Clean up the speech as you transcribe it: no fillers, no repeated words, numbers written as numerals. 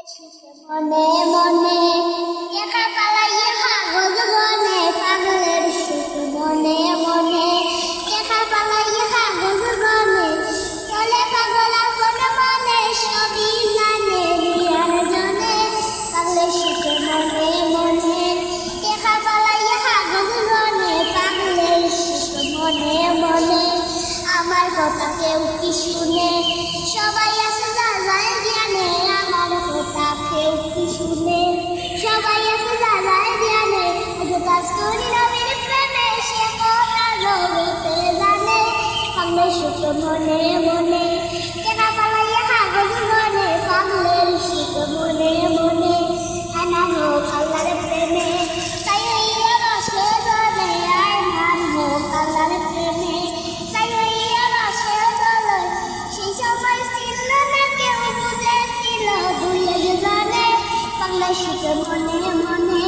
মনে মনে একা পালাইয়া কাগজ বনে পাগলের সুখ মনে মনে একা পালাইয়া কাগজ বনে চলে পাগল আপন মনে সবই জানে রিয়ার জনে পাগলের সুখ মনে মনে একা পালাইয়া কাগজ বনে পাগলের সুখ মনে মনে আমার কথা কেউ কি শুনে সবাই আছে জানায় জ্ঞানে আমার কথা কেউ কি শুনে সবাই আছে জানায় জ্ঞানে করি রবির প্রেমে সে কথা রবিতে জানে পাগলের সুখ মনে মনে কেনা পালাইয়া কাগজ বনে পাগলের সুখ মনে মনে আনা হোক আল্লাহর প্রেমে তাই হইয়া বসে জলে আয় মান হোক আল্লাহর প্রেমে তাই হইয়া বসে জলে সেই সময় ছিল না কেউ বুঝেছিল দুলে জানে পাগলের সুখ মনে মনে